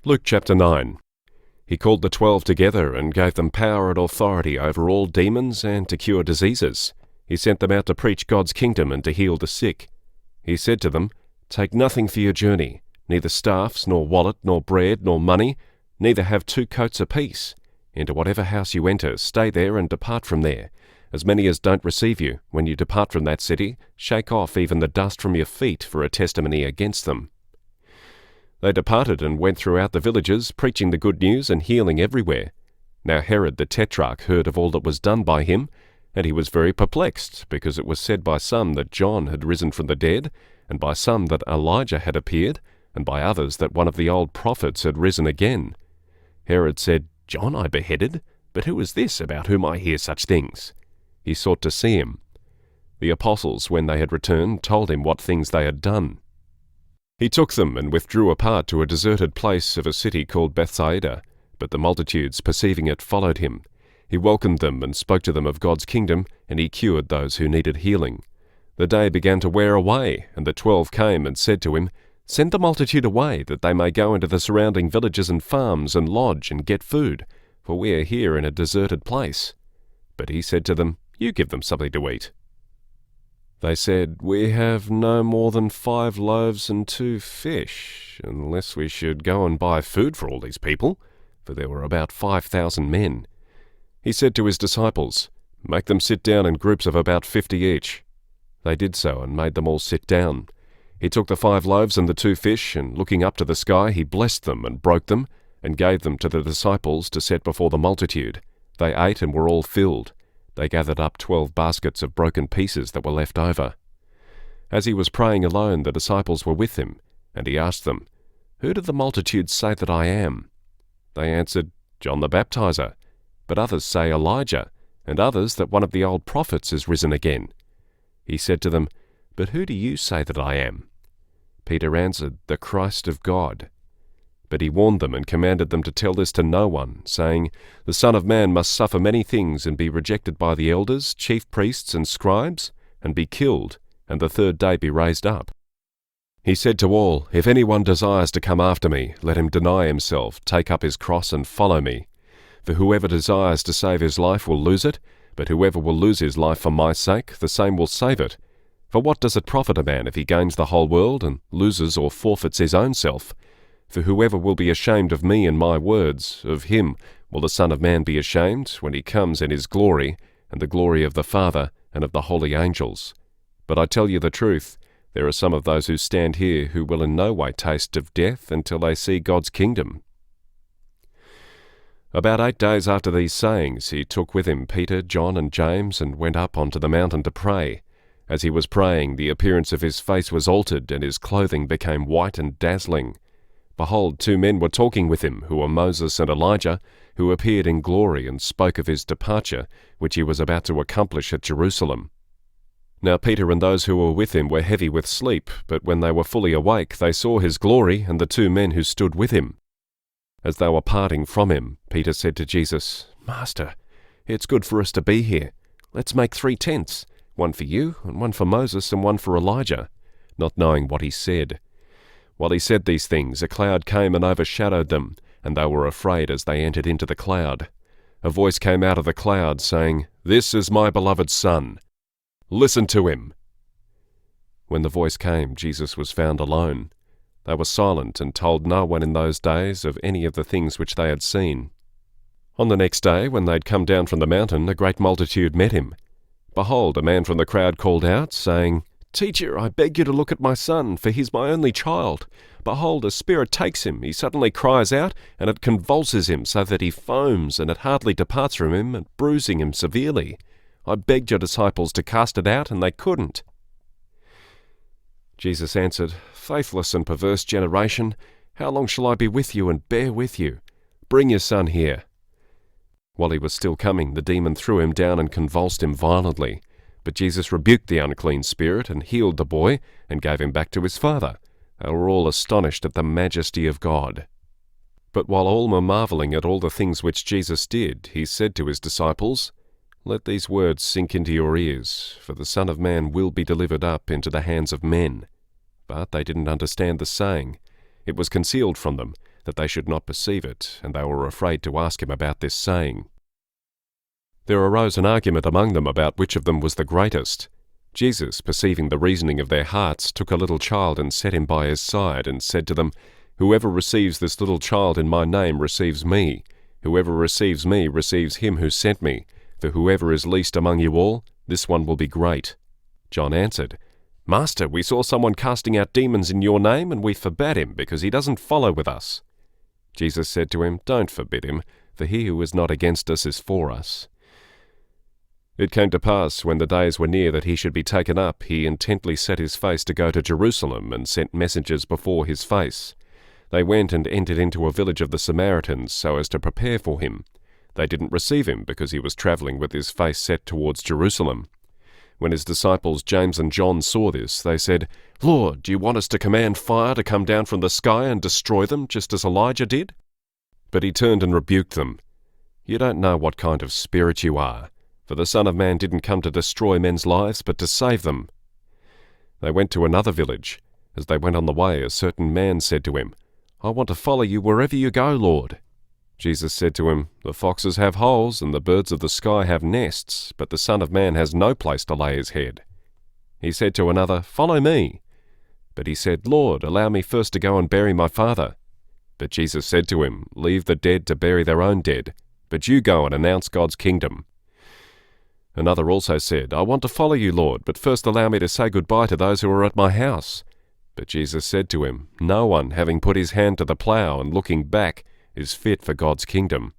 Luke chapter 9. He called the 12 together and gave them power and authority over all demons and to cure diseases. He sent them out to preach God's kingdom and to heal the sick. He said to them, "Take nothing for your journey, neither staffs, nor wallet, nor bread, nor money, neither have 2 coats apiece. Into whatever house you enter, stay there and depart from there. As many as don't receive you, when you depart from that city, shake off even the dust from your feet for a testimony against them." They departed and went throughout the villages, preaching the good news and healing everywhere. Now Herod the Tetrarch heard of all that was done by him, and he was very perplexed, because it was said by some that John had risen from the dead, and by some that Elijah had appeared, and by others that one of the old prophets had risen again. Herod said, "John I beheaded, but who is this about whom I hear such things?" He sought to see him. The apostles, when they had returned, told him what things they had done. He took them and withdrew apart to a deserted place of a city called Bethsaida, but the multitudes, perceiving it, followed him. He welcomed them and spoke to them of God's kingdom, and he cured those who needed healing. The day began to wear away, and the 12 came and said to him, "Send the multitude away, that they may go into the surrounding villages and farms and lodge and get food, for we are here in a deserted place." But he said to them, "You give them something to eat." They said, "We have no more than 5 loaves and 2 fish, unless we should go and buy food for all these people," for there were about 5,000 men. He said to his disciples, "Make them sit down in groups of about 50 each." They did so and made them all sit down. He took the 5 loaves and the 2 fish, and looking up to the sky, he blessed them and broke them, and gave them to the disciples to set before the multitude. They ate and were all filled. They gathered up 12 baskets of broken pieces that were left over. As he was praying alone, the disciples were with him, and he asked them, "Who do the multitudes say that I am?" They answered, "John the Baptizer, but others say Elijah, and others that one of the old prophets is risen again." He said to them, "But who do you say that I am?" Peter answered, "The Christ of God." But he warned them and commanded them to tell this to no one, saying, "The Son of Man must suffer many things and be rejected by the elders, chief priests, and scribes, and be killed, and the 3rd day be raised up." He said to all, "If anyone desires to come after me, let him deny himself, take up his cross, and follow me. For whoever desires to save his life will lose it, but whoever will lose his life for my sake, the same will save it. For what does it profit a man if he gains the whole world, and loses or forfeits his own self? For whoever will be ashamed of me and my words, of him will the Son of Man be ashamed when he comes in his glory, and the glory of the Father and of the holy angels. But I tell you the truth, there are some of those who stand here who will in no way taste of death until they see God's kingdom." About 8 days after these sayings, he took with him Peter, John, and James, and went up onto the mountain to pray. As he was praying, the appearance of his face was altered, and his clothing became white and dazzling. Behold, 2 men were talking with him, who were Moses and Elijah, who appeared in glory and spoke of his departure, which he was about to accomplish at Jerusalem. Now Peter and those who were with him were heavy with sleep, but when they were fully awake, they saw his glory and the 2 men who stood with him. As they were parting from him, Peter said to Jesus, "Master, it's good for us to be here. Let's make 3 tents, one for you, and one for Moses, and one for Elijah," not knowing what he said. While he said these things, a cloud came and overshadowed them, and they were afraid as they entered into the cloud. A voice came out of the cloud, saying, "This is my beloved Son. Listen to him." When the voice came, Jesus was found alone. They were silent and told no one in those days of any of the things which they had seen. On the next day, when they had come down from the mountain, a great multitude met him. Behold, a man from the crowd called out, saying, "Teacher, I beg you to look at my son, for he is my only child. Behold, a spirit takes him, he suddenly cries out, and it convulses him so that he foams, and it hardly departs from him, and bruising him severely. I begged your disciples to cast it out, and they couldn't." Jesus answered, "Faithless and perverse generation, how long shall I be with you and bear with you? Bring your son here." While he was still coming, the demon threw him down and convulsed him violently. But Jesus rebuked the unclean spirit and healed the boy and gave him back to his father. They were all astonished at the majesty of God. But while all were marveling at all the things which Jesus did, he said to his disciples, "Let these words sink into your ears, for the Son of Man will be delivered up into the hands of men." But they didn't understand the saying. It was concealed from them, that they should not perceive it, and they were afraid to ask him about this saying. There arose an argument among them about which of them was the greatest. Jesus, perceiving the reasoning of their hearts, took a little child and set him by his side, and said to them, "Whoever receives this little child in my name receives me. Whoever receives me receives him who sent me. For whoever is least among you all, this one will be great." John answered, "Master, we saw someone casting out demons in your name, and we forbade him, because he doesn't follow with us." Jesus said to him, "Don't forbid him, for he who is not against us is for us." It came to pass, when the days were near that he should be taken up, he intently set his face to go to Jerusalem, and sent messengers before his face. They went and entered into a village of the Samaritans, so as to prepare for him. They didn't receive him, because he was travelling with his face set towards Jerusalem. When his disciples James and John saw this, they said, "Lord, do you want us to command fire to come down from the sky and destroy them, just as Elijah did?" But he turned and rebuked them. "You don't know what kind of spirit you are, for the Son of Man didn't come to destroy men's lives, but to save them." They went to another village. As they went on the way, a certain man said to him, "I want to follow you wherever you go, Lord." Jesus said to him, "The foxes have holes, and the birds of the sky have nests, but the Son of Man has no place to lay his head." He said to another, "Follow me." But he said, "Lord, allow me first to go and bury my father." But Jesus said to him, "Leave the dead to bury their own dead, but you go and announce God's kingdom." Another also said, "I want to follow you, Lord, but first allow me to say goodbye to those who are at my house." But Jesus said to him, "No one, having put his hand to the plough and looking back, is fit for God's kingdom."